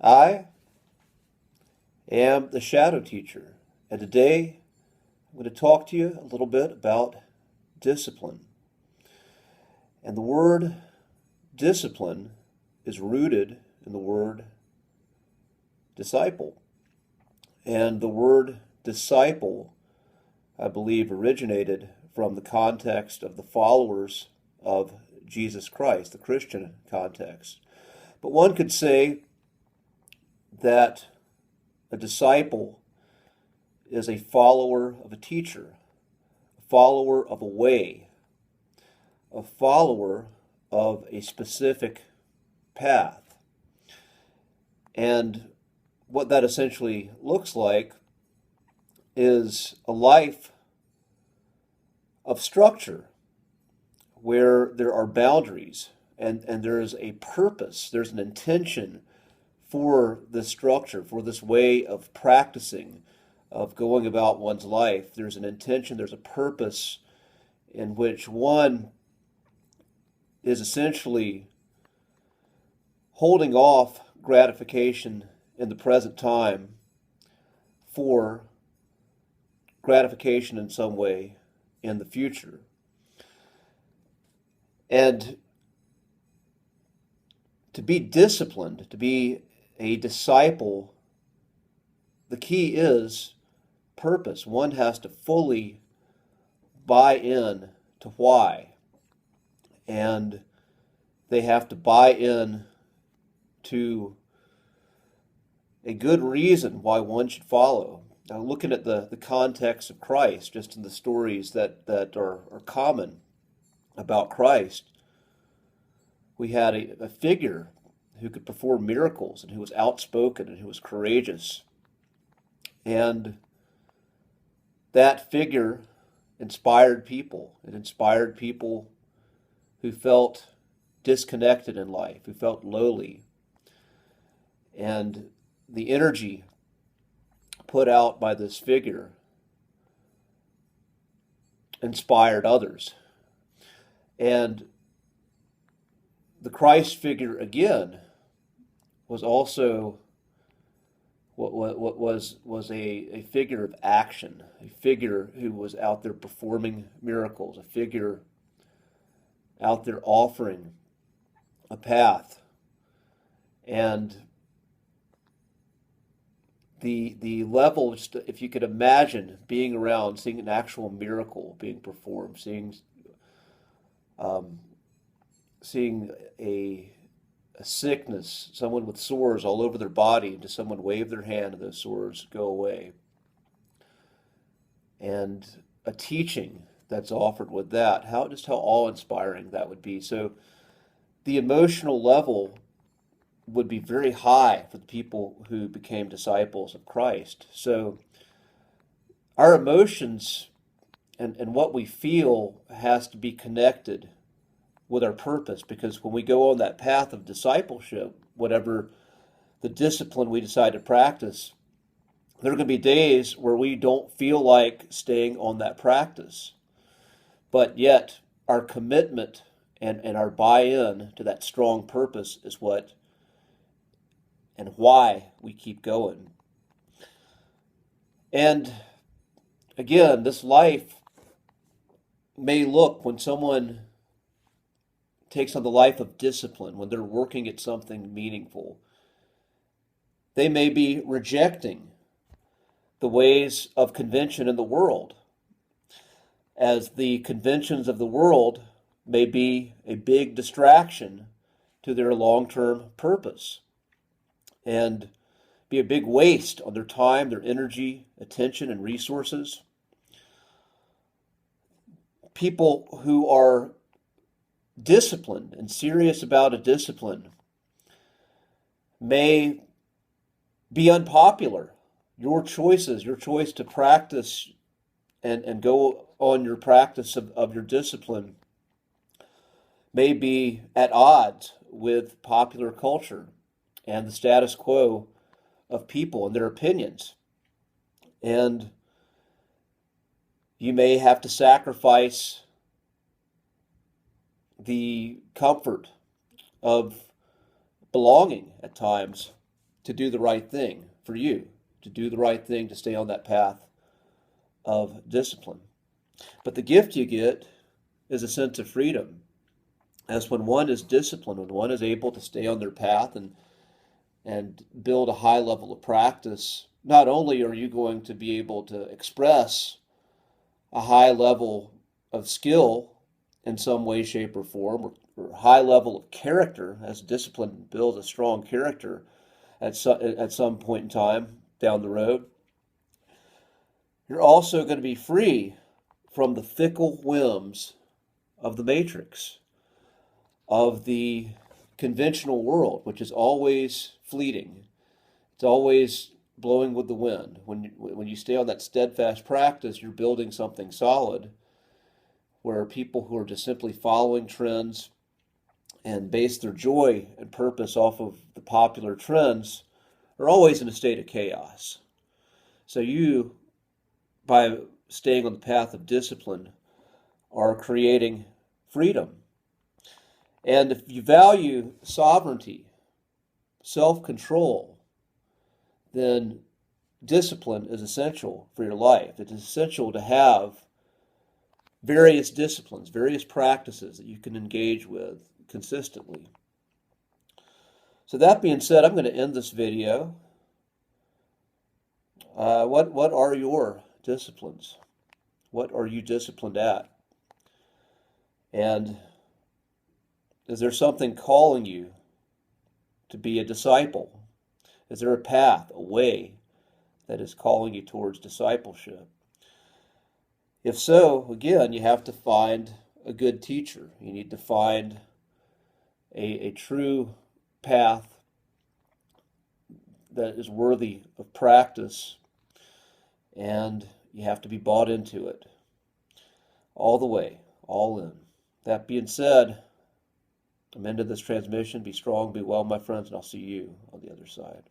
I am the Shadow Teacher, and today I'm going to talk to you a little bit about discipline. And the word discipline is rooted in the word disciple. And the word disciple, I believe, originated from the context of the followers of Jesus Christ, the Christian context. But one could say that a disciple is a follower of a teacher, a follower of a way, a follower of a specific path. And what that essentially looks like is a life of structure where there are boundaries and there is a purpose, there's an intention for this structure, for this way of practicing, of going about one's life. There's an intention, there's a purpose in which one is essentially holding off gratification in the present time for gratification in some way in the future. And to be disciplined, to be a disciple, the key is purpose. One has to fully buy in to why. And they have to buy in to a good reason why one should follow. Now, looking at the context of Christ, just in the stories that are common about Christ, we had a figure who could perform miracles and who was outspoken and who was courageous. And that figure inspired people. It inspired people who felt disconnected in life, who felt lowly. And the energy put out by this figure inspired others. And the Christ figure, again, was also what was a figure of action, a figure who was out there performing miracles, a figure out there offering a path. And the level, just if you could imagine being around, seeing an actual miracle being performed, seeing a sickness, someone with sores all over their body, and just someone wave their hand and those sores go away. And a teaching that's offered with that, how awe-inspiring that would be. So the emotional level would be very high for the people who became disciples of Christ. So our emotions and what we feel has to be connected with our purpose, because when we go on that path of discipleship, whatever the discipline we decide to practice, there are going to be days where we don't feel like staying on that practice. But yet our commitment and our buy-in to that strong purpose is what and why we keep going. And again, this life may look, when someone takes on the life of discipline, when they're working at something meaningful, they may be rejecting the ways of convention in the world, as the conventions of the world may be a big distraction to their long-term purpose and be a big waste on their time, their energy, attention, and resources. People who are disciplined and serious about a discipline may be unpopular. Your choice to practice and go on your practice of your discipline may be at odds with popular culture and the status quo of people and their opinions. And you may have to sacrifice the comfort of belonging at times to do the right thing for you, to do the right thing, to stay on that path of discipline. But the gift you get is a sense of freedom. As when one is disciplined, when one is able to stay on their path and build a high level of practice, not only are you going to be able to express a high level of skill in some way, shape, or form, or a high level of character, as discipline builds a strong character at some point in time down the road, you're also going to be free from the fickle whims of the matrix, of the conventional world, which is always fleeting. It's always blowing with the wind. When you stay on that steadfast practice, you're building something solid, where people who are just simply following trends and base their joy and purpose off of the popular trends are always in a state of chaos. So you, by staying on the path of discipline, are creating freedom. And if you value sovereignty, self-control, then discipline is essential for your life. It is essential to have various disciplines, various practices that you can engage with consistently. So that being said, I'm going to end this video. What are your disciplines? What are you disciplined at? And is there something calling you to be a disciple? Is there a path, a way that is calling you towards discipleship? If so, again, you have to find a good teacher. You need to find a true path that is worthy of practice, and you have to be bought into it all the way, all in. That being said, I'm into this transmission. Be strong, be well, my friends, and I'll see you on the other side.